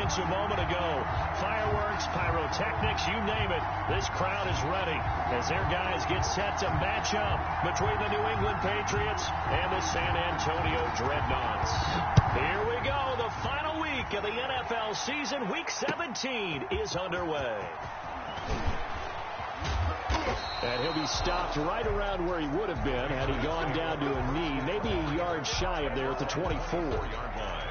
seconds a moment ago. Fireworks, pyrotechnics, you name it. This crowd is ready as their guys get set to match up between the New England Patriots and the San Antonio Dreadnoughts. Here we go. The final week of the NFL season. Week 17 is underway. And he'll be stopped right around where he would have been had he gone down to a knee, maybe a yard shy of there at the 24-yard line.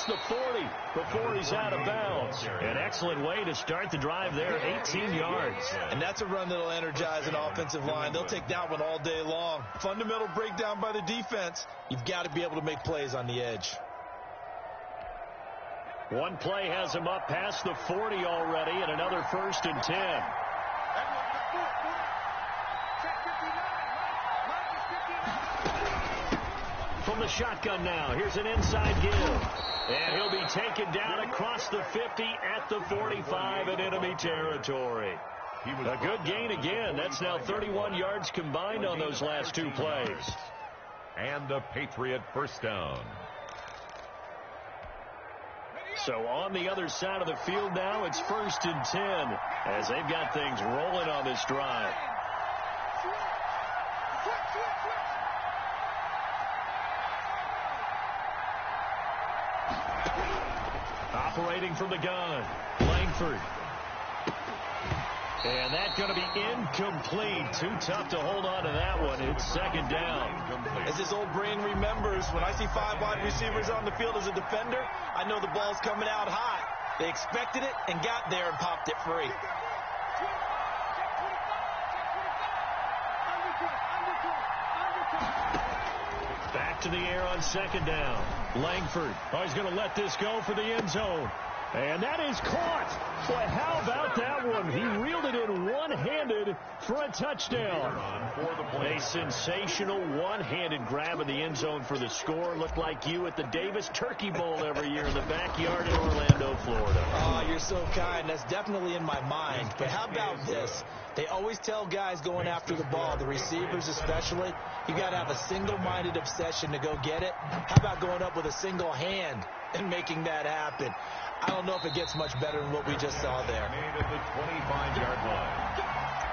The 40 before he's out of bounds. An excellent way to start the drive there, 18 yards. And that's a run that'll energize an offensive line. They'll take that one all day long. Fundamental breakdown by the defense. You've got to be able to make plays on the edge. One play has him up past the 40 already, and another 1st and 10. From the shotgun now, here's an inside give. And he'll be taken down across the 50 at the 45 in enemy territory. A good gain again. That's now 31 yards combined on those last two plays. And a Patriot first down. So on the other side of the field now, it's 1st and 10 as they've got things rolling on this drive. Operating from the gun, Langford. And that's going to be incomplete. Too tough to hold on to that one. It's 2nd down. As his old brain remembers, when I see 5 wide receivers on the field as a defender, I know the ball's coming out hot. They expected it and got there and popped it free. Back to the air on 2nd down. Langford. Oh, he's going to let this go for the end zone. And that is caught. Boy, how about that one? He reeled it in one-handed for a touchdown. A sensational one-handed grab in the end zone for the score. Looked like you at the Davis Turkey Bowl every year in the backyard in Orlando, Florida. Oh, you're so kind. That's definitely in my mind. But how about this? They always tell guys going after the ball, the receivers especially, you got to have a single-minded obsession to go get it. How about going up with a single hand and making that happen? I don't know if it gets much better than what we just saw there. Made at the 25-yard line.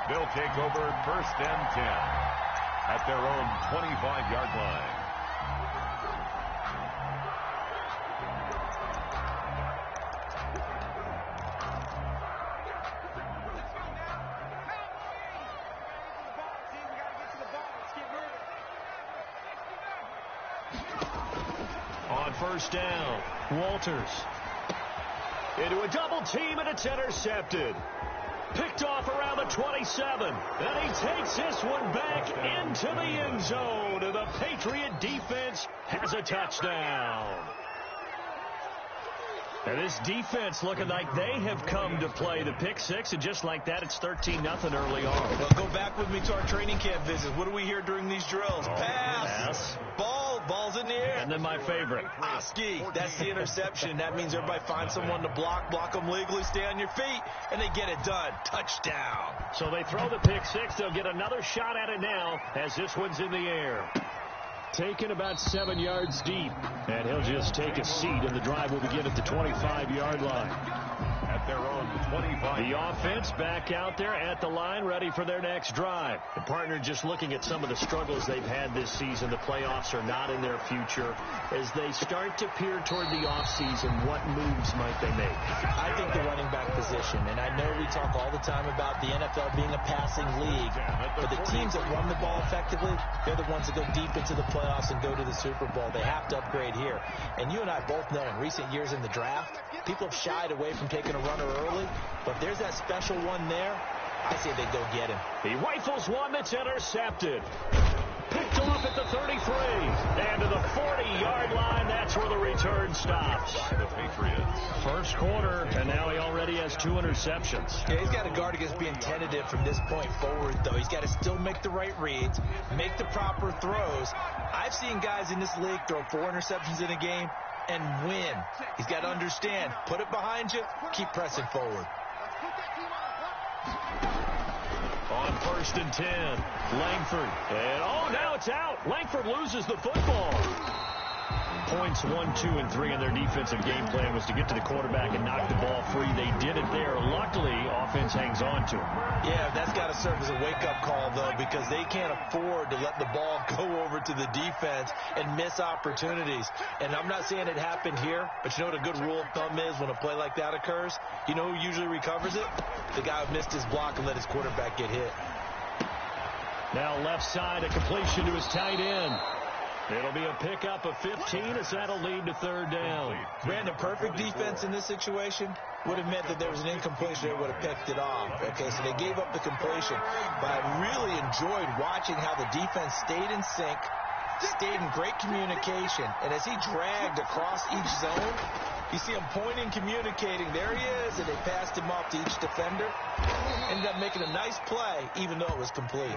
They'll take over 1st and 10 at their own 25-yard line. On 1st down, Walters. Into a double team, and it's intercepted. Picked off around the 27. And he takes this one back into the end zone. And the Patriot defense has a touchdown. And this defense looking like they have come to play the pick six. And just like that, it's 13-0 early on. Well, go back with me to our training camp visit. What do we hear during these drills? Pass. Ball's in the air. And then my favorite. Ski. That's the interception. That means everybody finds someone to block them legally, stay on your feet, and they get it done. Touchdown. So they throw the pick six. They'll get another shot at it now as this one's in the air. Taken about 7 yards deep. And he'll just take a seat, and the drive will begin at the 25-yard line. At their own 25. The offense back out there at the line, ready for their next drive. The partner just looking at some of the struggles they've had this season. The playoffs are not in their future. As they start to peer toward the offseason, what moves might they make? I think the running back position, and I know we talk all the time about the NFL being a passing league, but the teams that run the ball effectively, they're the ones that go deep into the playoffs and go to the Super Bowl. They have to upgrade here. And you and I both know in recent years in the draft, people have shied away from taking a runner early, but if there's that special one there, I say they go get him. He rifles one that's intercepted. Picked off at the 33. And to the return stops. By the Patriots. First quarter, and now he already has 2 interceptions. Yeah, he's got to guard against being tentative from this point forward, though. He's got to still make the right reads, make the proper throws. I've seen guys in this league throw 4 interceptions in a game and win. He's got to understand, put it behind you, keep pressing forward. On 1st and 10, Langford. And, now it's out. Langford loses the football. Points 1, 2, and 3 in their defensive game plan was to get to the quarterback and knock the ball free. They did it there. Luckily, offense hangs on to it. Yeah, that's got to serve as a wake-up call, though, because they can't afford to let the ball go over to the defense and miss opportunities. And I'm not saying it happened here, but you know what a good rule of thumb is when a play like that occurs? You know who usually recovers it? The guy who missed his block and let his quarterback get hit. Now left side, a completion to his tight end. It'll be a pickup of 15 as that'll lead to 3rd down. Brandon, perfect defense in this situation would have meant that there was an incompletion. They would have picked it off. Okay, so they gave up the completion. But I really enjoyed watching how the defense stayed in sync, stayed in great communication. And as he dragged across each zone, you see him pointing, communicating. There he is, and they passed him off to each defender. Ended up making a nice play, even though it was complete.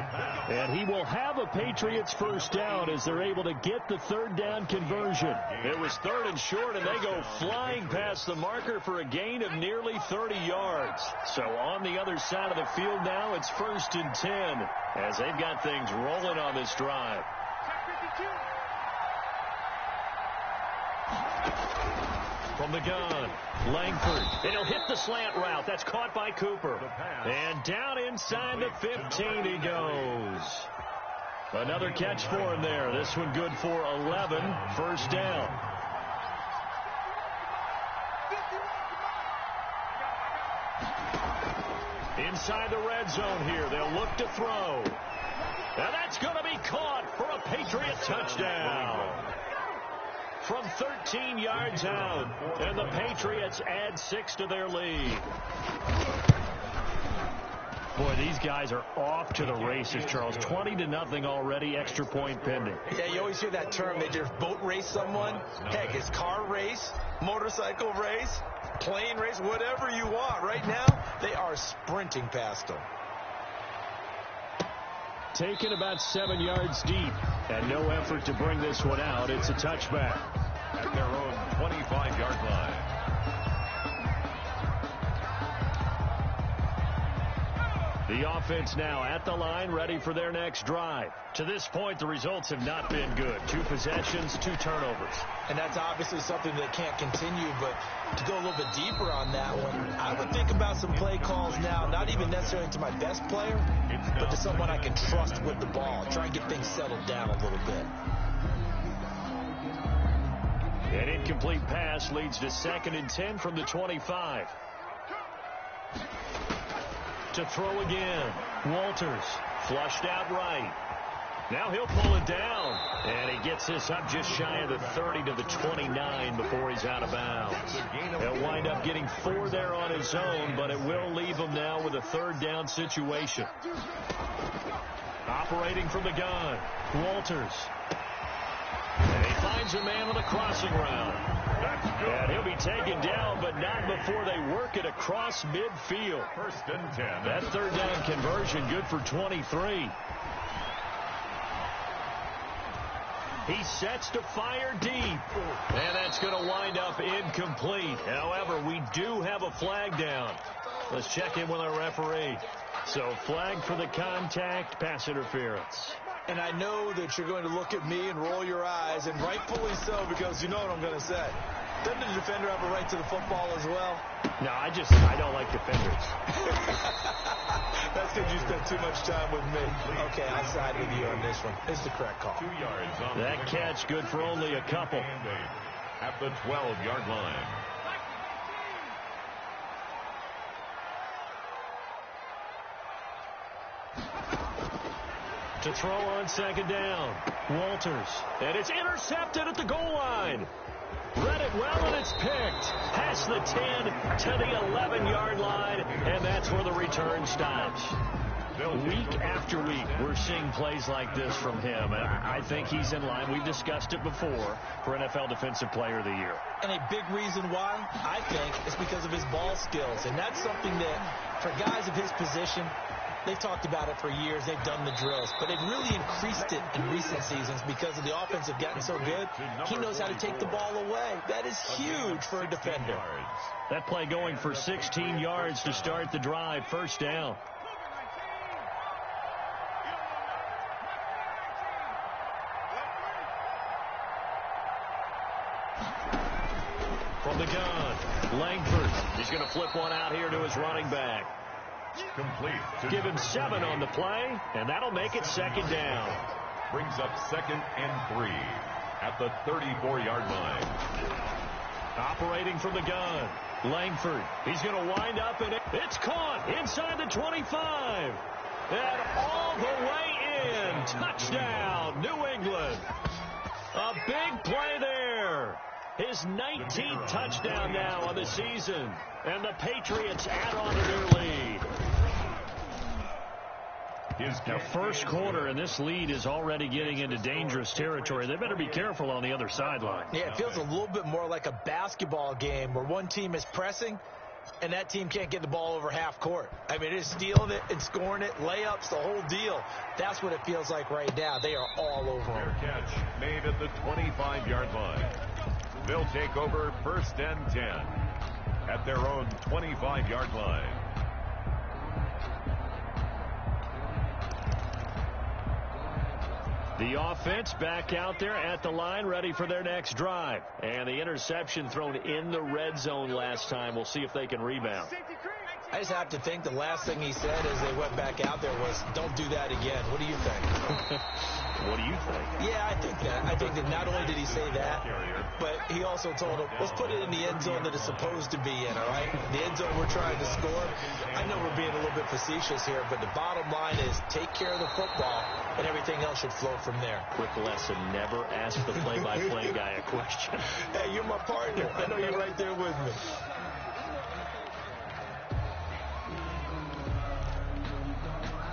And he will have a Patriots first down as they're able to get the 3rd down conversion. It was 3rd and short, and they go flying past the marker for a gain of nearly 30 yards. So on the other side of the field now, it's 1st and 10 as they've got things rolling on this drive. From the gun, Langford. And he'll hit the slant route. That's caught by Cooper. And down inside the 15 he goes. Another catch for him there. This one good for 11. First down. Inside the red zone here. They'll look to throw. Now that's going to be caught for a Patriot touchdown. From 13 yards out, and the Patriots add 6 to their lead. Boy, these guys are off to the races, Charles. 20-0 already, extra point pending. Yeah, you always hear that term. They just boat race someone. Heck, it's car race, motorcycle race, plane race, whatever you want. Right now, they are sprinting past them. Taken about 7 yards deep, and no effort to bring this one out. It's a touchback. At their own 25-yard line. The offense now at the line, ready for their next drive. To this point, the results have not been good. 2 possessions, 2 turnovers. And that's obviously something that can't continue, but to go a little bit deeper on that one, I would think about some play calls now, not even necessarily to my best player, but to someone I can trust with the ball. Try and get things settled down a little bit. An incomplete pass leads to 2nd and 10 from the 25. To throw again. Walters flushed out right. Now he'll pull it down. And he gets this up just shy of the 30 to the 29 before he's out of bounds. He'll wind up getting 4 there on his own, but it will leave him now with a 3rd down situation. Operating from the gun, Walters. And he finds a man on the crossing route. And he'll be taken down, but not before they work it across midfield. 1st and 10. That 3rd down conversion good for 23. He sets to fire deep. And that's going to wind up incomplete. However, we do have a flag down. Let's check in with our referee. So flag for the contact, pass interference. And I know that you're going to look at me and roll your eyes, and rightfully so, because you know what I'm going to say. Doesn't the defender have a right to the football as well? No, I don't like defenders. That's because you spent too much time with me. Okay, I'll side with you on this one. It's the correct call. 2 yards on that catch good for only a couple. At the 12-yard line. To throw on 2nd down. Walters. And it's intercepted at the goal line. Read it well, and it's picked. Past the 10 to the 11-yard line, and that's where the return stops. Week after week, we're seeing plays like this from him, and I think he's in line. We've discussed it before for NFL Defensive Player of the Year. And a big reason why, I think, is because of his ball skills. And that's something that, for guys of his position, they've talked about it for years. They've done the drills. But they've really increased it in recent seasons because of the offense have gotten so good. He knows how to take the ball away. That is huge for a defender. That play going for 16 yards to start the drive. First down. From the gun, Langford. He's going to flip one out here to his running back. Complete. Give him 7 on the play, and that'll make it second down. Brings up 2nd and 3 at the 34-yard line. Operating from the gun, Langford. He's going to wind up, and it's caught inside the 25. And all the way in. Touchdown, New England. A big play there. His 19th touchdown now on the season. And the Patriots add on to their lead. Now, first quarter, and this lead is already getting into dangerous territory. They better be careful on the other sideline. Yeah, it feels a little bit more like a basketball game where one team is pressing and that team can't get the ball over half court. I mean, it is stealing it and scoring it, layups, the whole deal. That's what it feels like right now. They are all over them. Fair catch made at the 25-yard line. They'll take over 1st and 10 at their own 25-yard line. The offense back out there at the line, ready for their next drive. And the interception thrown in the red zone last time. We'll see if they can rebound. I just have to think the last thing he said as they went back out there was, don't do that again. What do you think? What do you think? Yeah, I think that. I think that not only did he say that, but he also told him, let's put it in the end zone that it's supposed to be in, all right? The end zone we're trying to score. I know we're being a little bit facetious here, but the bottom line is take care of the football, and everything else should flow from there. Quick lesson, never ask the play-by-play guy a question. Hey, you're my partner. I know you're right there with me.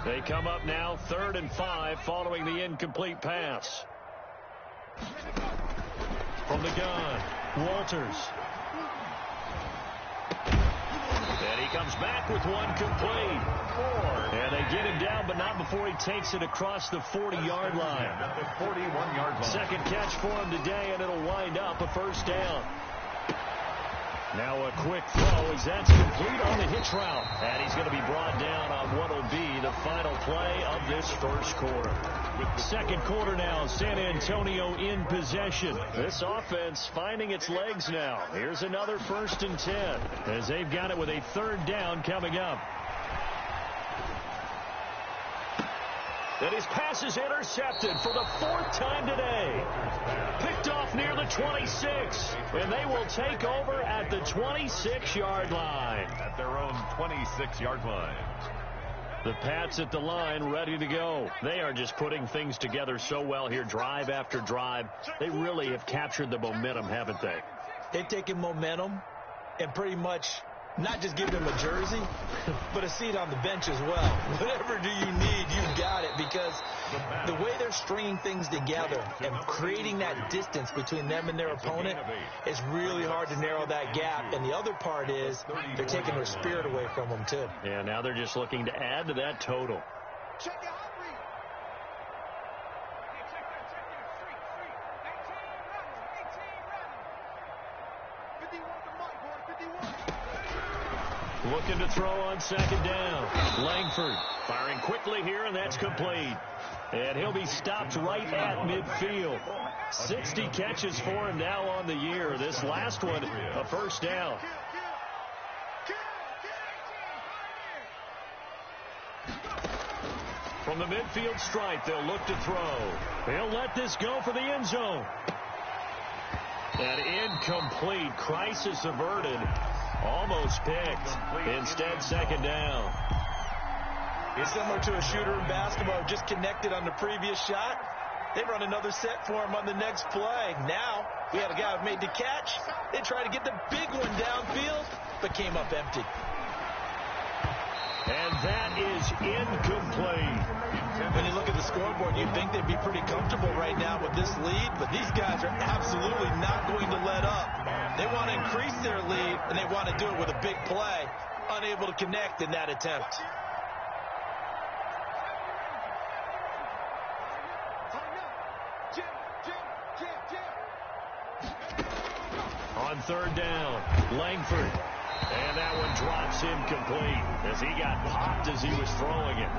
They come up now 3rd and 5 following the incomplete pass. From the gun, Walters. And he comes back with one complete. And they get him down, but not before he takes it across the 40-yard line. At the 41-yard line. Second catch for him today, and it'll wind up a first down. Now a quick throw as that's complete on the hitch route. And he's going to be brought down on what will be the final play of this first quarter. Second quarter now, San Antonio in possession. This offense finding its legs now. Here's another 1st and 10 as they've got it with a 3rd down coming up. And his pass is intercepted for the 4th time today. Picked off near the 26. And they will take over at the 26-yard line. At their own 26-yard line. The Pats at the line ready to go. They are just putting things together so well here, drive after drive. They really have captured the momentum, haven't they? They've taken momentum and pretty much not just give them a jersey, but a seat on the bench as well. Whatever do you need, you got it, because the way they're stringing things together and creating that distance between them and their opponent is really hard to narrow that gap. And the other part is they're taking their spirit away from them, too. Yeah, now they're just looking to add to that total. Looking to throw on 2nd down. Langford firing quickly here, and that's complete. And he'll be stopped right at midfield. 60 catches for him now on the year. This last one, a first down. From the midfield stripe, they'll look to throw. They'll let this go for the end zone. And incomplete. Crisis averted. Almost picked. Instead, 2nd down. It's similar to a shooter in basketball just connected on the previous shot. They run another set for him on the next play. Now, we have a guy who made the catch. They tried to get the big one downfield, but came up empty. And that is incomplete. When you look at the scoreboard, you'd think they'd be pretty comfortable right now with this lead, but these guys are absolutely not going to let up. They want to increase their lead, and they want to do it with a big play. Unable to connect in that attempt. On third down, Langford. And that one drops incomplete as he got popped as he was throwing it.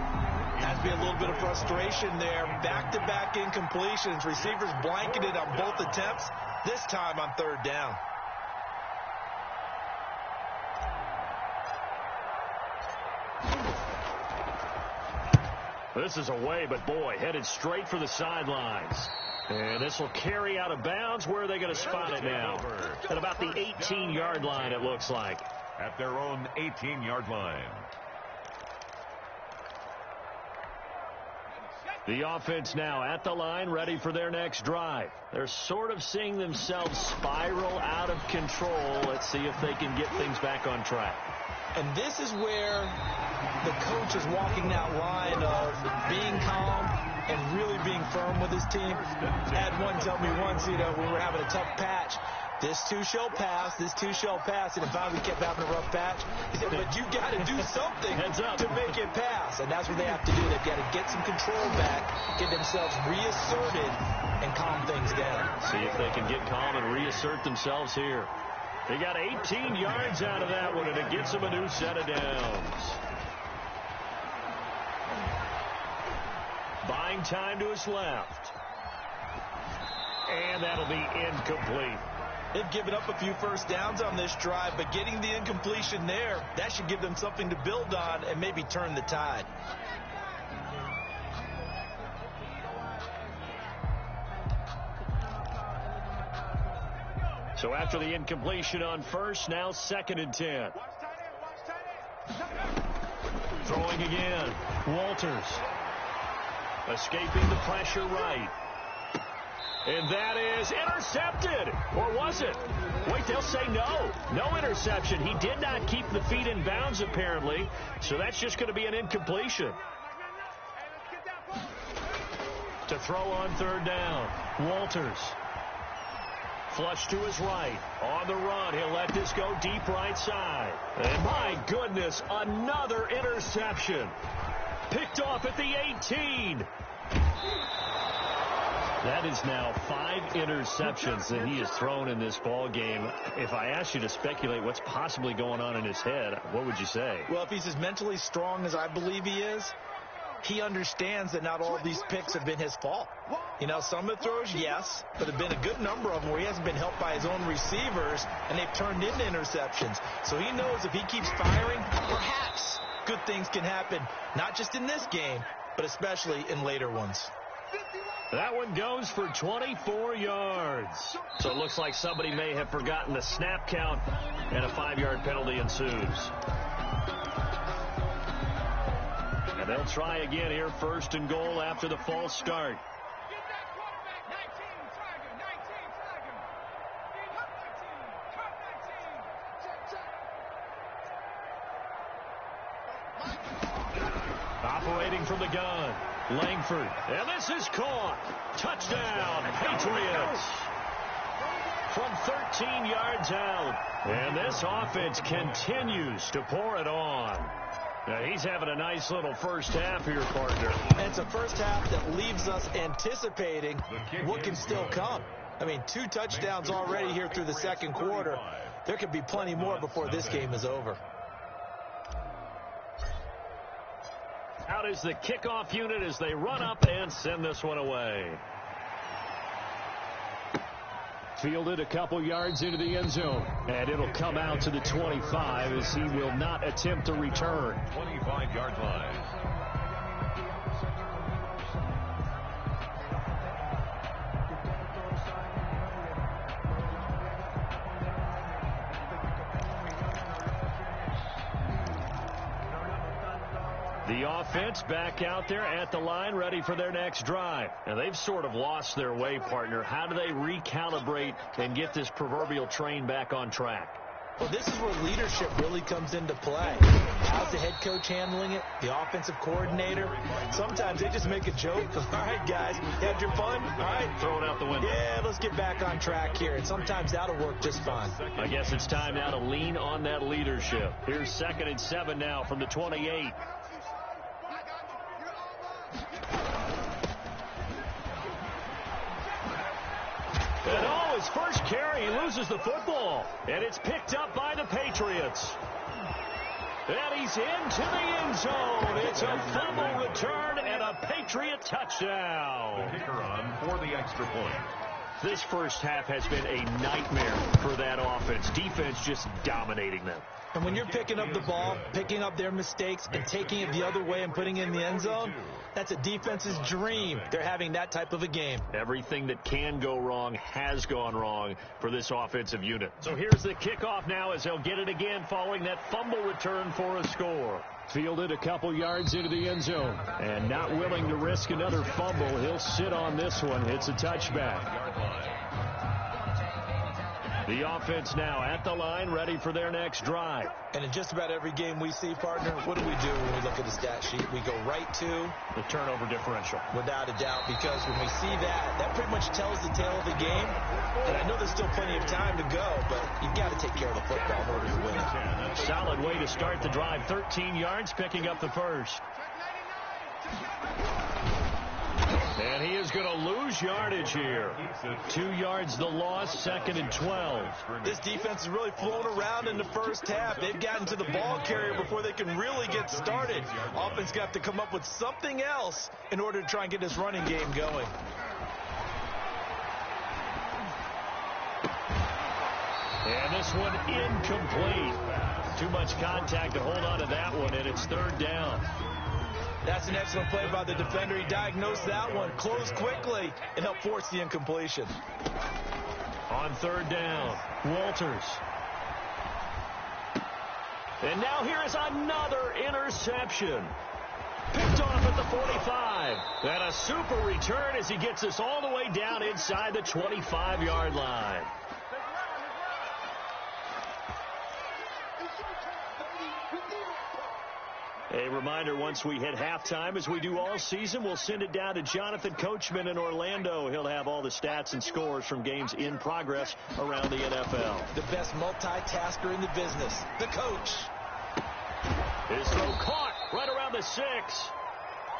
Has to be a little bit of frustration there. Back-to-back incompletions. Receivers blanketed on both attempts, this time on third down. This is away, but boy, headed straight for the sidelines. And this will carry out of bounds. Where are they going to spot it now? At about the 18-yard line, it looks like. At their own 18-yard line. The offense now at the line, ready for their next drive. They're sort of seeing themselves spiral out of control. Let's see if they can get things back on track. And this is where the coach is walking that line of being calm and really being firm with his team. I had one tell me once, when we were having a tough patch, this too shall pass, this too shall pass, and finally we kept having a rough patch. He said, but you got to do something to make it pass, and that's what they have to do. They've got to get some control back, get themselves reasserted, and calm things down. See if they can get calm and reassert themselves here. They got 18 yards out of that one, and it gets them a new set of downs. Buying time to his left. And that'll be incomplete. They've given up a few first downs on this drive, but getting the incompletion there, that should give them something to build on and maybe turn the tide. So after the incompletion on first, now 2nd and 10. Throwing again. Walters. Escaping the pressure right. And that is intercepted. Or was it? Wait, they'll say no. No interception. He did not keep the feet in bounds, apparently. So that's just going to be an incompletion. To throw on third down. Walters. Flush to his right. On the run. He'll let this go deep right side. And my goodness, another interception. Picked off at the 18. That is now 5 interceptions that he has thrown in this ball game. If I asked you to speculate what's possibly going on in his head, what would you say? Well, if he's as mentally strong as I believe he is, he understands that not all of these picks have been his fault. Some of the throws, yes, but there have been a good number of them where he hasn't been helped by his own receivers, and they've turned into interceptions. So he knows if he keeps firing, perhaps good things can happen, not just in this game, but especially in later ones. That one goes for 24 yards. So it looks like somebody may have forgotten the snap count, and a 5-yard penalty ensues. And they'll try again here, 1st and goal after the false start. Operating from the gun, Langford. And this is caught. Touchdown, Patriots. From 13 yards out. And this offense continues to pour it on. Now, he's having a nice little first half here, partner. And it's a first half that leaves us anticipating what can still come. 2 touchdowns already here through the second quarter. There could be plenty more before this game is over. Out is the kickoff unit as they run up and send this one away. Fielded a couple yards into the end zone. And it'll come out to the 25 as he will not attempt a return. 25-yard line. The offense back out there at the line, ready for their next drive. And they've sort of lost their way, partner. How do they recalibrate and get this proverbial train back on track? Well, this is where leadership really comes into play. How's the head coach handling it? The offensive coordinator? Sometimes they just make a joke. All right, guys, you had your fun? All right. Throw it out the window. Yeah, let's get back on track here. And sometimes that'll work just fine. I guess it's time now to lean on that leadership. Here's 2nd and 7 now from the 28. And his first carry, he loses the football. And it's picked up by the Patriots. And he's into the end zone. It's a fumble return and a Patriot touchdown. The kicker on for the extra point. This first half has been a nightmare for that offense. Defense just dominating them. And when you're picking up the ball, picking up their mistakes, and taking it the other way and putting it in the end zone, that's a defense's dream. They're having that type of a game. Everything that can go wrong has gone wrong for this offensive unit. So here's the kickoff now as they'll get it again following that fumble return for a score. Fielded a couple yards into the end zone. And not willing to risk another fumble, he'll sit on this one. It's a touchback. The offense now at the line, ready for their next drive. And in just about every game we see, partner, what do we do when we look at the stat sheet? We go right to the turnover differential. Without a doubt, because when we see that pretty much tells the tale of the game. And I know there's still plenty of time to go, but you've got to take care of the football in order to win it. Solid way to start the drive. 13 yards, picking up the first. And he is going to lose yardage here. 2 yards the loss, 2nd and 12. This defense is really flown around in the first half. They've gotten to the ball carrier before they can really get started. Offense got to come up with something else in order to try and get this running game going. And this one incomplete. Too much contact to hold on to that one, and it's 3rd down. That's an excellent play by the defender. He diagnosed that one, closed quickly, and helped force the incompletion. On 3rd down, Walters. And now here is another interception. Picked off at the 45. And a super return as he gets us all the way down inside the 25-yard line. A reminder, once we hit halftime, as we do all season, we'll send it down to Jonathan Coachman in Orlando. He'll have all the stats and scores from games in progress around the NFL. The best multitasker in the business, the coach. His throw caught right around the 6.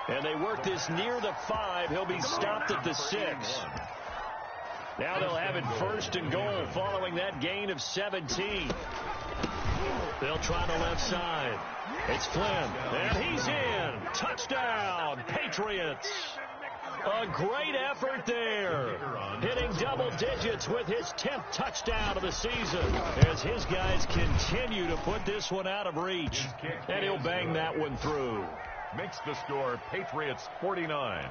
And they work this near the 5. He'll be stopped at the 6. Now they'll have it 1st and goal following that gain of 17. They'll try the left side. It's Flynn, and he's in. Touchdown, Patriots. A great effort there. Hitting double digits with his 10th touchdown of the season as his guys continue to put this one out of reach. And he'll bang that one through. Makes the score Patriots 49.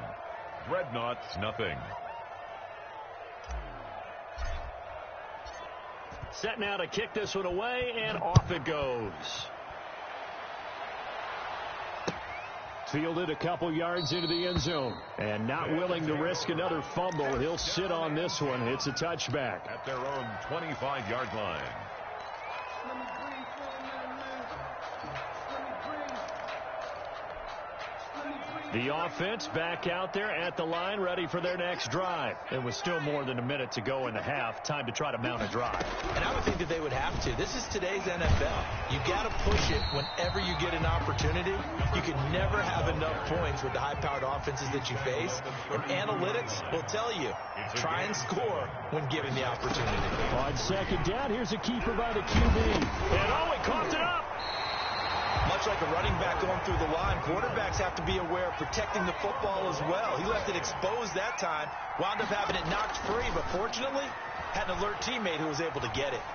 Dreadnoughts nothing. Set now to kick this one away, and off it goes. Fielded a couple yards into the end zone. And not willing to risk another fumble. He'll sit on this one. It's a touchback. At their own 25-yard line. The offense back out there at the line, ready for their next drive. It was still more than a minute to go in the half. Time to try to mount a drive. And I would think that they would have to. This is today's NFL. You got to push it whenever you get an opportunity. You can never have enough points with the high-powered offenses that you face. And analytics will tell you, try and score when given the opportunity. On 2nd down, here's a keeper by the QB. And he coughed it up. Much like a running back going through the line, quarterbacks have to be aware of protecting the football as well. He left it exposed that time, wound up having it knocked free, but fortunately, had an alert teammate who was able to get it.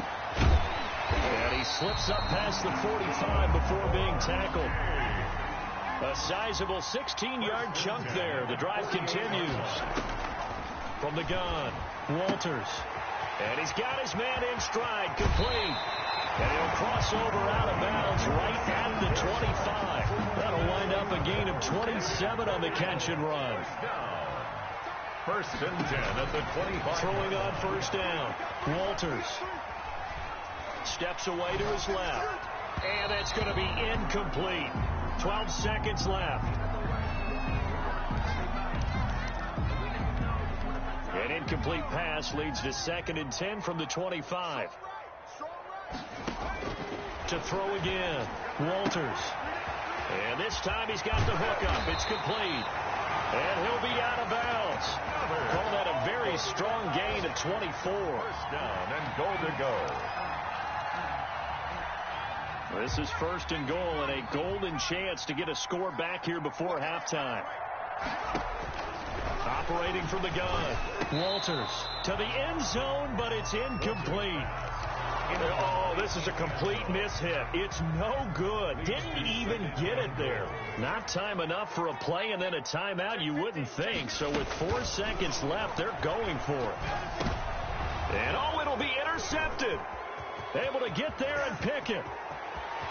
And he slips up past the 45 before being tackled. A sizable 16-yard chunk there. The drive continues. From the gun, Walters. And he's got his man in stride, complete. And he'll cross over out of bounds right at the 25. That'll wind up a gain of 27 on the catch and run. 1st and 10 at the 25. Throwing on 1st down. Walters. Steps away to his left. And it's going to be incomplete. 12 seconds left. An incomplete pass leads to 2nd and 10 from the 25. To throw again, Walters. And this time he's got the hook up. It's complete. And he'll be out of bounds. Call that a very strong gain of 24. First down and goal to go. This is 1st and goal and a golden chance to get a score back here before halftime. Operating from the gun, Walters to the end zone, but it's incomplete. Oh, this is a complete mishit. It's no good. Didn't even get it there. Not time enough for a play and then a timeout, you wouldn't think. So with 4 seconds left, they're going for it. And oh, it'll be intercepted. Able to get there and pick it.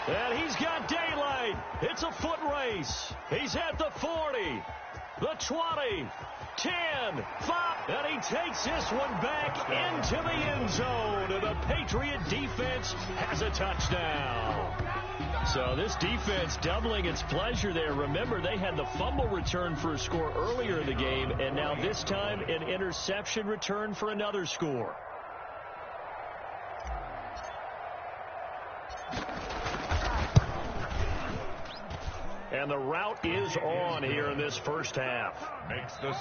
And he's got daylight. It's a foot race. He's at the 40, the 20, 10, 5, and he takes this one back into the end zone. And the Patriot defense has a touchdown. So this defense doubling its pleasure there. Remember, they had the fumble return for a score earlier in the game, and now this time an interception return for another score. And the route is on here in this first half.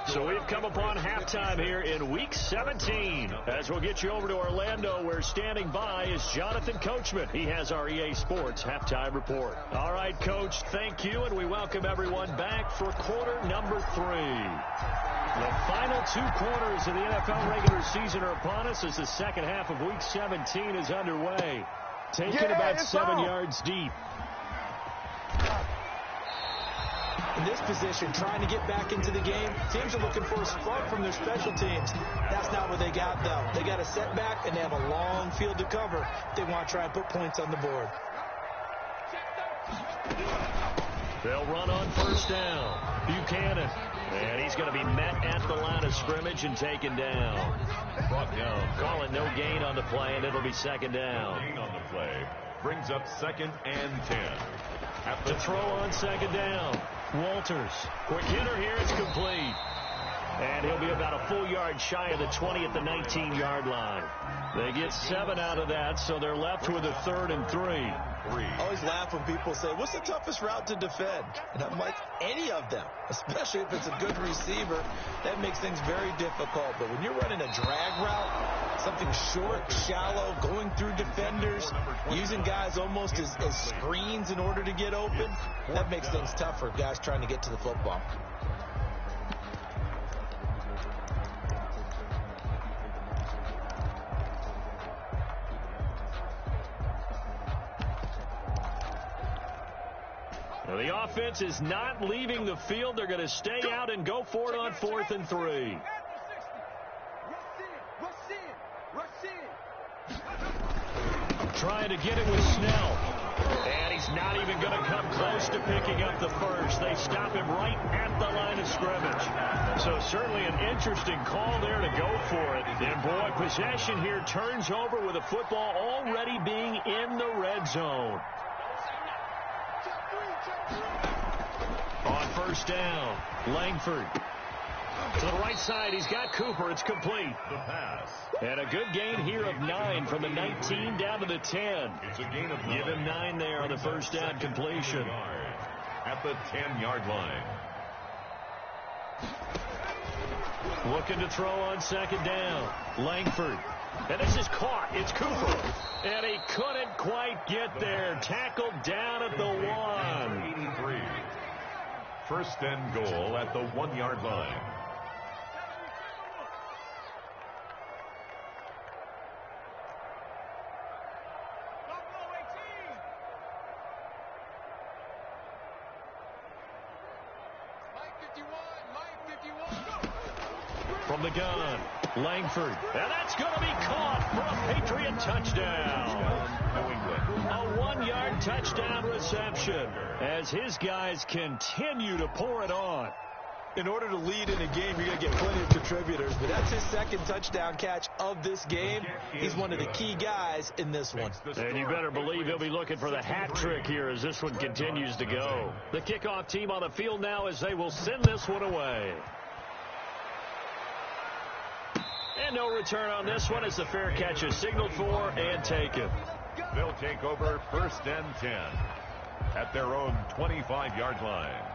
So we've come upon halftime here in Week 17. As we'll get you over to Orlando, where standing by is Jonathan Coachman. He has our EA Sports Halftime Report. All right, Coach, thank you, and we welcome everyone back for quarter number 3. The final 2 quarters of the NFL regular season are upon us as the second half of Week 17 is underway. Taken about 7 yards deep. In this position, trying to get back into the game, teams are looking for a spark from their special teams. That's not what they got, though. They got a setback, and they have a long field to cover if they want to try and put points on the board. They'll run on first down. Buchanan. And he's going to be met at the line of scrimmage and taken down. Brought down. Calling no gain on the play, and it'll be 2nd down. Gain on the play brings up 2nd and 10. To throw on 2nd down. Walters. Quick hitter here. It's complete. And he'll be about a full yard shy of the 20 at the 19-yard line. They get 7 out of that, so they're left with a 3rd and 3. I always laugh when people say, what's the toughest route to defend? And I'm like, any of them, especially if it's a good receiver. That makes things very difficult. But when you're running a drag route, something short, shallow, going through defenders, using guys almost as screens in order to get open, that makes things tough for guys trying to get to the football. The offense is not leaving the field. They're going to stay out and go for it on 4th and 3. Trying to get it with Snell. And he's not even going to come close to picking up the first. They stop him right at the line of scrimmage. So certainly an interesting call there to go for it. And boy, possession here turns over with the football already being in the red zone. On first down, Langford. To the right side, he's got Cooper. It's complete. The pass. And a good gain here of 9 from the 19 down to the 10. It's a gain of 9. Give him 9 there on the first down completion. At the 10-yard line. Looking to throw on 2nd down. Langford. And this is caught. It's Cooper. And he couldn't quite get there. Tackled down at the 1. 83. First and goal at the 1-yard line. From the gun, Langford. And that's going to be caught for a Patriot touchdown. A 1-yard touchdown reception as his guys continue to pour it on. In order to lead in a game, you're going to get plenty of contributors, but that's his second touchdown catch of this game. He's one of the key guys in this one. And you better believe he'll be looking for the hat trick here as this one continues to go. The kickoff team on the field now as they will send this one away. And no return on this one as the fair catch is signaled for and taken. They'll take over 1st and 10 at their own 25-yard line.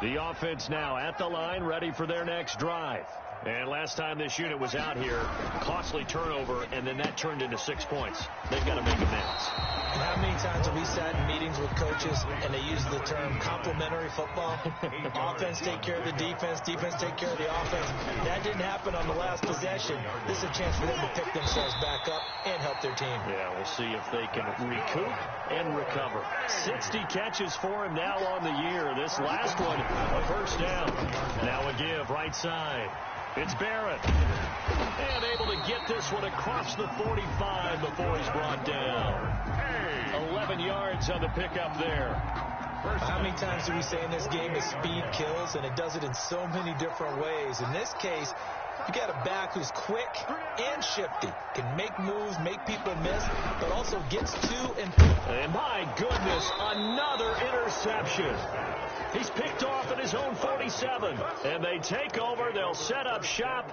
The offense now at the line, ready for their next drive. And last time this unit was out here, costly turnover, and then that turned into 6 points. They've got to make amends. How many times have we sat in meetings with coaches and they use the term complementary football? Offense take care of the defense, defense take care of the offense. That didn't happen on the last possession. This is a chance for them to pick themselves back up and help their team. Yeah, we'll see if they can recoup and recover. 60 catches for him now on the year. This last one, a first down. Now a give, right side. It's Barrett. And able to get this one across the 45 before he's brought down. 11 yards on the pickup there. How many times do we say in this game that speed kills, and it does it in so many different ways? In this case, you got a back who's quick and shifty, can make moves, make people miss, but also gets to and my goodness, another interception. He's picked off at his own 47, and they take over. They'll set up shop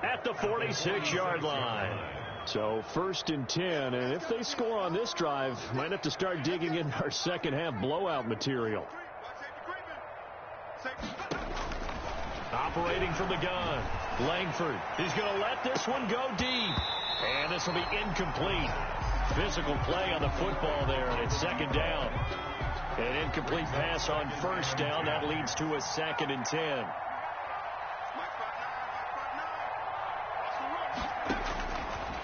at the 46-yard line. So 1st and 10, and if they score on this drive, might have to start digging in our second half blowout material. Operating from the gun, Langford. He's going to let this one go deep, and this will be incomplete. Physical play on the football there, and it's 2nd down. An incomplete pass on 1st down. That leads to a 2nd and 10.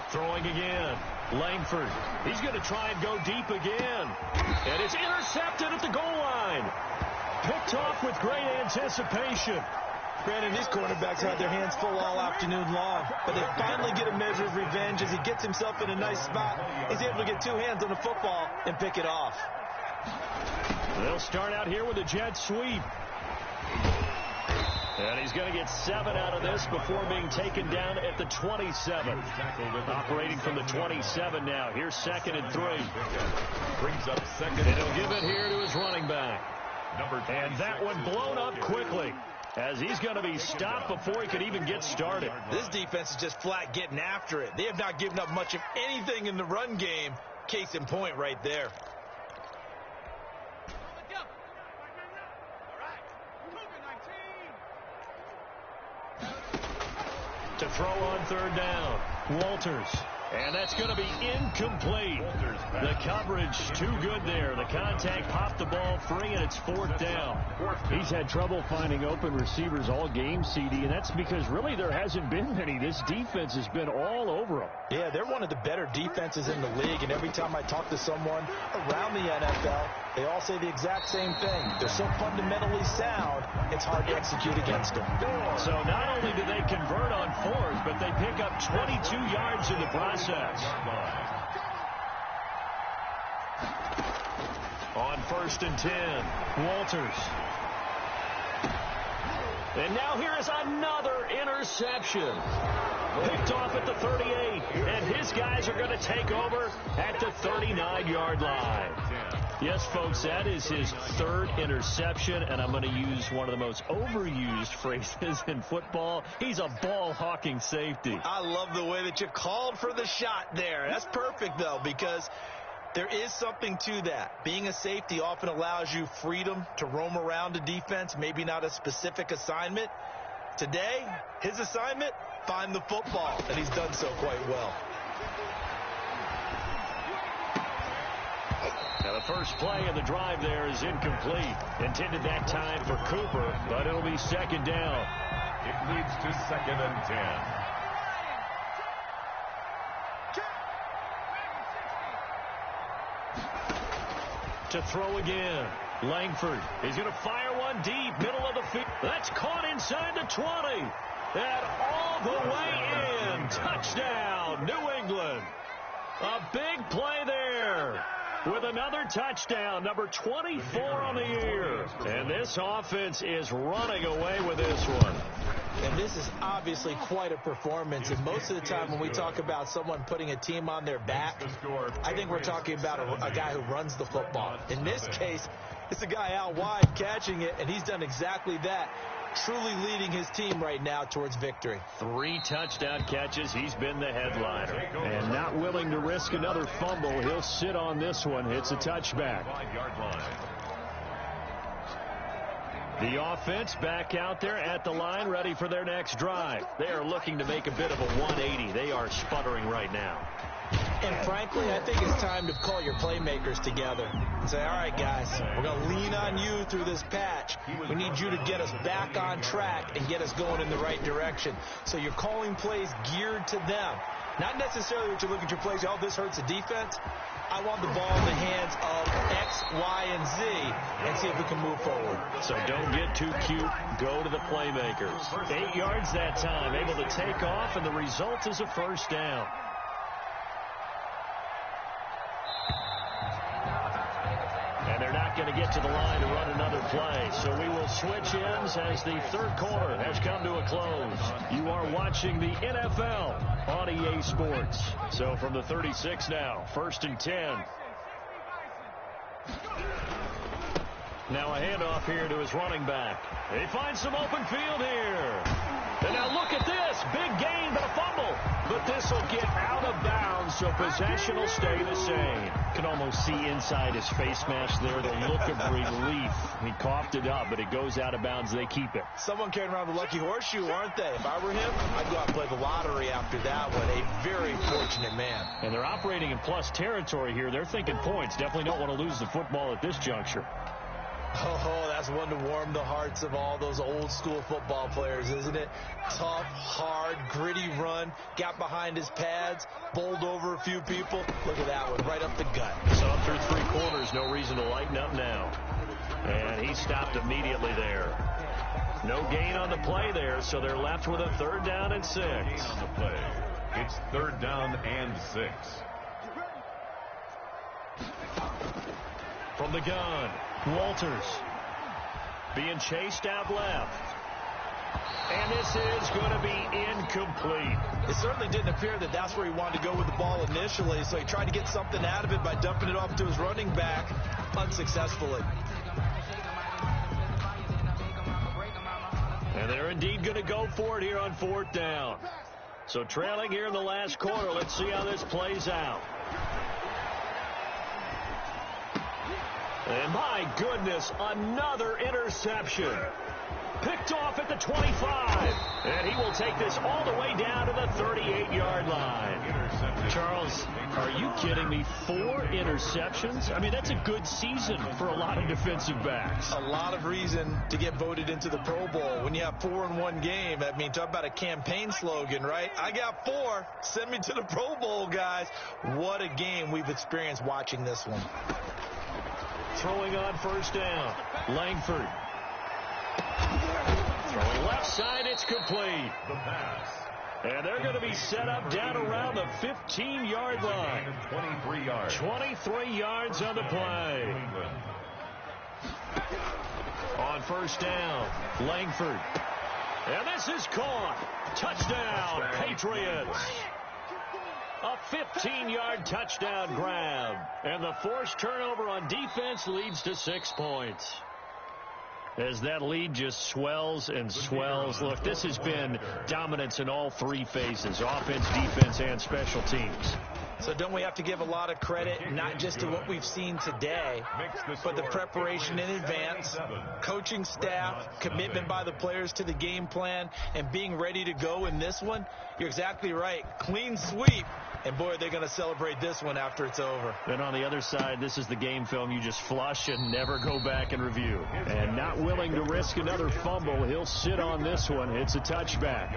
Throwing again. Langford. He's going to try and go deep again. And it's intercepted at the goal line. Picked off with great anticipation. Brandon, these cornerbacks had their hands full all afternoon long, but they finally get a measure of revenge as he gets himself in a nice spot. He's able to get 2 hands on the football and pick it off. They'll start out here with a jet sweep. And he's going to get 7 out of this before being taken down at the 27. Operating from the 27 now. Here's 2nd and 3. Brings up 2nd. And he'll give it here to his running back. And that one blown up quickly, as he's going to be stopped before he could even get started. This defense is just flat getting after it. They have not given up much of anything in the run game. Case in point right there. To throw on 3rd down, Walters. And that's going to be incomplete. The coverage too good there. The contact popped the ball free, and it's 4th down. He's had trouble finding open receivers all game, CD, and that's because really there hasn't been many. This defense has been all over them. Yeah, they're one of the better defenses in the league, and every time I talk to someone around the NFL, they all say the exact same thing. They're so fundamentally sound, it's hard to execute against them. So not only do they convert on 4th, but they pick up 22 yards in the process. On 1st and 10, Walters. And now here is another interception. Picked off at the 38, and his guys are going to take over at the 39-yard line. Yes, folks, that is his 3rd interception, and I'm going to use one of the most overused phrases in football. He's a ball-hawking safety. I love the way that you called for the shot there. That's perfect, though, because there is something to that. Being a safety often allows you freedom to roam around a defense, maybe not a specific assignment. Today, his assignment, find the football, and he's done so quite well. Now the first play of the drive there is incomplete. Intended that time for Cooper, but it'll be 2nd down. It leads to 2nd and 10. To throw again, Langford. He's going to fire one deep, middle of the field. That's caught inside the 20. And all the way in. Touchdown, New England. A big play there with another touchdown, number 24 on the year. And this offense is running away with this one. And this is obviously quite a performance. And most of the time when we talk about someone putting a team on their back, I think we're talking about a guy who runs the football. In this case, it's a guy out wide catching it, and he's done exactly that. Truly leading his team right now towards victory. 3 touchdown catches. He's been the headliner. And not willing to risk another fumble. He'll sit on this one. It's a touchback. The offense back out there at the line, ready for their next drive. They are looking to make a bit of a 180. They are sputtering right now. And frankly, I think it's time to call your playmakers together and say, all right, guys, we're going to lean on you through this patch. We need you to get us back on track and get us going in the right direction. So you're calling plays geared to them. Not necessarily that you look at your plays, oh, this hurts the defense. I want the ball in the hands of X, Y, and Z and see if we can move forward. So don't get too cute. Go to the playmakers. 8 yards that time, able to take off, and the result is a first down. And they're not going to get to the line to run another play. So we will switch ends as the third quarter has come to a close. You are watching the NFL on EA Sports. So from the 36 now, 1st and 10. Now a handoff here to his running back. He finds some open field here. And now look at this. Big gain, but a fumble. But this will get out of bounds, so possession will stay the same. Can almost see inside his face mask there the look of relief. He coughed it up, but it goes out of bounds. They keep it. Someone carrying around the lucky horseshoe, aren't they? If I were him, I'd go out and play the lottery after that one. A very fortunate man. And they're operating in plus territory here. They're thinking points. Definitely don't want to lose the football at this juncture. Oh, that's one to warm the hearts of all those old school football players, isn't it? Tough, hard, gritty run, got behind his pads, bowled over a few people. Look at that one, right up the gut. So up through 3 quarters, no reason to lighten up now. And he stopped immediately there. No gain on the play there, so they're left with a 3rd down and 6. On the play. It's 3rd down and 6. From the gun, Walters being chased out left. And this is going to be incomplete. It certainly didn't appear that that's where he wanted to go with the ball initially, so he tried to get something out of it by dumping it off to his running back unsuccessfully. And they're indeed going to go for it here on 4th down. So trailing here in the last quarter, let's see how this plays out. And my goodness, another interception. Picked off at the 25. And he will take this all the way down to the 38-yard line. Charles, are you kidding me? 4 interceptions? I mean, that's a good season for a lot of defensive backs. A lot of reason to get voted into the Pro Bowl. When you have 4 in one game, I mean, talk about a campaign slogan, right? I got 4. Send me to the Pro Bowl, guys. What a game we've experienced watching this one. Throwing on 1st down. Langford. Throwing left side, it's complete. The pass. And they're going to be set up down around the 15-yard line. 23 yards. 23 yards on the play. On 1st down, Langford. And this is caught. Touchdown, Patriots. A 15-yard touchdown grab. And the forced turnover on defense leads to 6 points. As that lead just swells and swells. Look, this has been dominance in all 3 phases, offense, defense, and special teams. So don't we have to give a lot of credit, not just to what we've seen today, but the preparation in advance, coaching staff, commitment by the players to the game plan, and being ready to go in this one? You're exactly right. Clean sweep. And, boy, they're going to celebrate this one after it's over. Then on the other side, this is the game film you just flush and never go back and review. And not willing to risk another fumble, he'll sit on this one. It's a touchback.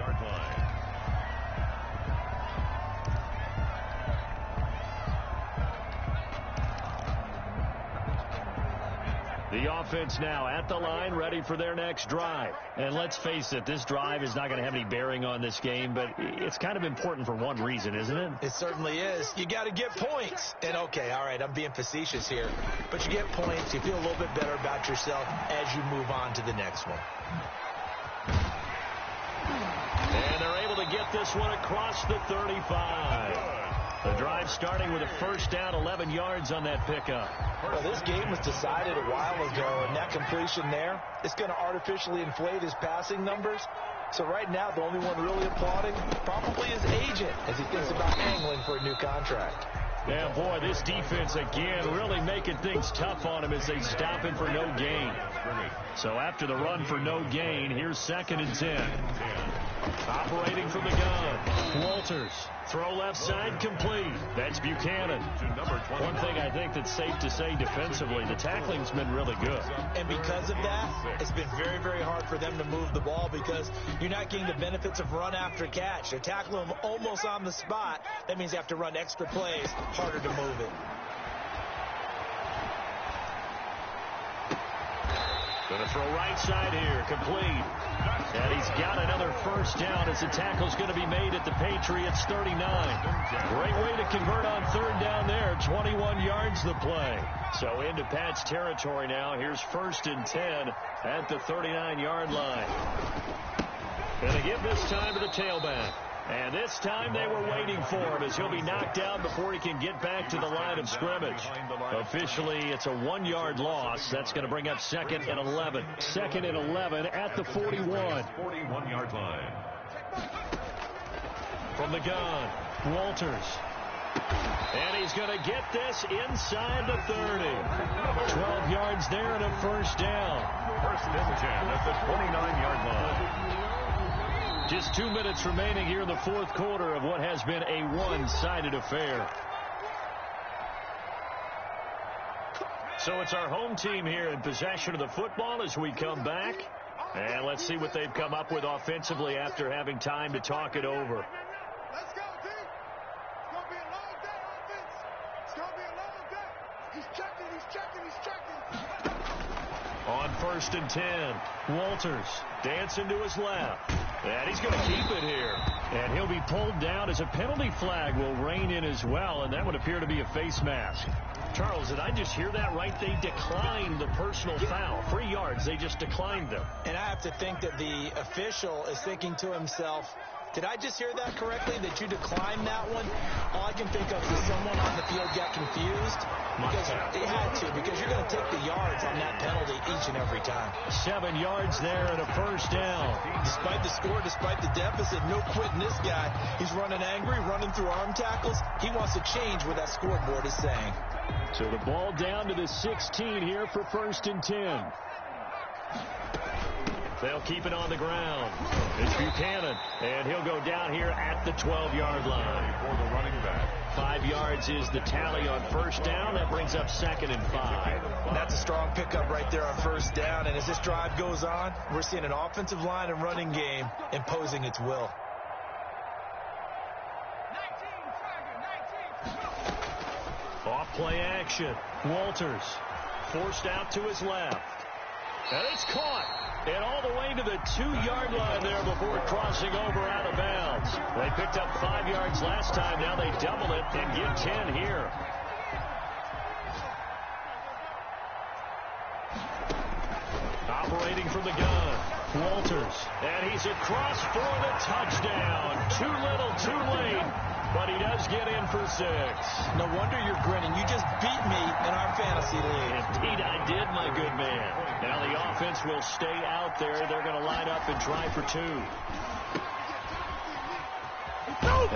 The offense now at the line, ready for their next drive. And let's face it, this drive is not going to have any bearing on this game, but it's kind of important for one reason, isn't it? It certainly is. You got to get points. And okay, all right, I'm being facetious here, but you get points, you feel a little bit better about yourself as you move on to the next one. And they're able to get this one across the 35. The drive starting with a first down, 11 yards on that pickup. Well, this game was decided a while ago, and that completion there is going to artificially inflate his passing numbers. So right now, the only one really applauding probably his agent as he thinks about angling for a new contract. Yeah, boy, this defense, again, really making things tough on him as they stop him for no gain. So after the run for no gain, here's 2nd and 10. Operating from the gun, Walters. Throw left side complete. That's Buchanan. One thing I think that's safe to say defensively, the tackling's been really good. And because of that, it's been very, very hard for them to move the ball because you're not getting the benefits of run after catch. They're tackling them almost on the spot. That means they have to run extra plays, harder to move it. Going to throw right side here, complete. And he's got another first down as the tackle's going to be made at the Patriots 39. Great way to convert on 3rd down there. 21 yards the play. So into Pat's territory now. Here's 1st and 10 at the 39-yard line. Going to give this time to the tailback. And this time they were waiting for him as he'll be knocked down before he can get back to the line of scrimmage. Officially, it's a 1-yard loss. That's going to bring up 2nd and 11. 2nd and 11 at the 41. 41-yard line. From the gun, Walters. And he's going to get this inside the 30. 12 yards there and a first down. 1st and 10 at the 29-yard line. Just 2 minutes remaining here in the 4th quarter of what has been a one-sided affair. So it's our home team here in possession of the football as we come back. And let's see what they've come up with offensively after having time to talk it over. Let's go, D. It's going to be a long day, offense. It's going to be a long day. He's checking. On 1st and 10, Walters dancing to his left. And he's going to keep it here. And he'll be pulled down as a penalty flag will rein in as well, and that would appear to be a face mask. Charles, did I just hear that right? They declined the personal foul. 3 yards, they just declined them. And I have to think that the official is thinking to himself, did I just hear that correctly, that you declined that one? All I can think of is someone on the field got confused. Because they had to, because you're going to take the yards on that penalty each and every time. 7 yards there and a first down. Despite the score, despite the deficit, no quitting this guy. He's running angry, running through arm tackles. He wants to change what that scoreboard is saying. So the ball down to the 16 here for 1st and 10. They'll keep it on the ground. It's Buchanan, and he'll go down here at the 12-yard line. For the running back. 5 yards is the tally on first down. That brings up 2nd and 5. That's a strong pickup right there on first down. And as this drive goes on, we're seeing an offensive line and running game imposing its will. Off play action. Walters forced out to his left. And it's caught. And all the way to the 2-yard line there before crossing over out of bounds. They picked up 5 yards last time. Now they double it and get 10 here. Operating from the gun, Walters. And he's across for the touchdown. Too little, too late. But he does get in for 6. No wonder you're grinning. You just beat me in our fantasy league. Indeed I did, my good man. Now the offense will stay out there. They're going to line up and try for 2.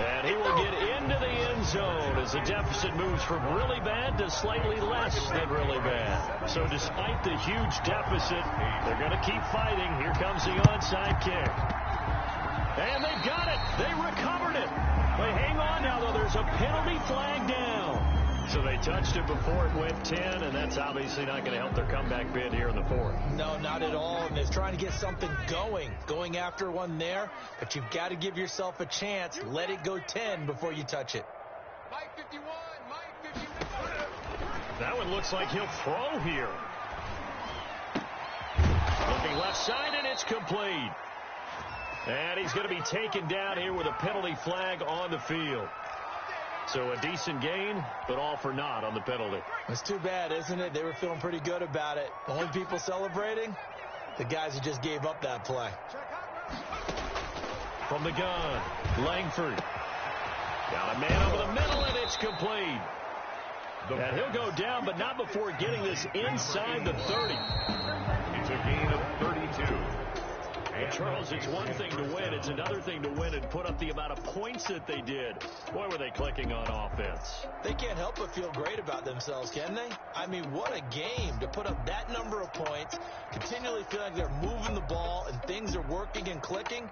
And he will get into the end zone as the deficit moves from really bad to slightly less than really bad. So despite the huge deficit, they're going to keep fighting. Here comes the onside kick. And they've got it. They recovered it. But hang on now, though. There's a penalty flag down. So they touched it before it went 10, and that's obviously not going to help their comeback bid here in the 4th. No, not at all. And they're trying to get something going after one there. But you've got to give yourself a chance. Let it go 10 before you touch it. Mike 51, Mike 51. That one looks like he'll throw here. Looking left side, and it's complete. And he's going to be taken down here with a penalty flag on the field. So a decent gain, but all for naught on the penalty. It's too bad, isn't it? They were feeling pretty good about it. The only people celebrating, the guys who just gave up that play. From the gun, Langford. Got a man over the middle, and it's complete. And he'll go down, but not before getting this inside the 30. It's a gain of 32. And Charles, it's one thing to win. It's another thing to win and put up the amount of points that they did. Boy, were they clicking on offense. They can't help but feel great about themselves, can they? I mean, what a game to put up that number of points, continually feel like they're moving the ball and things are working and clicking.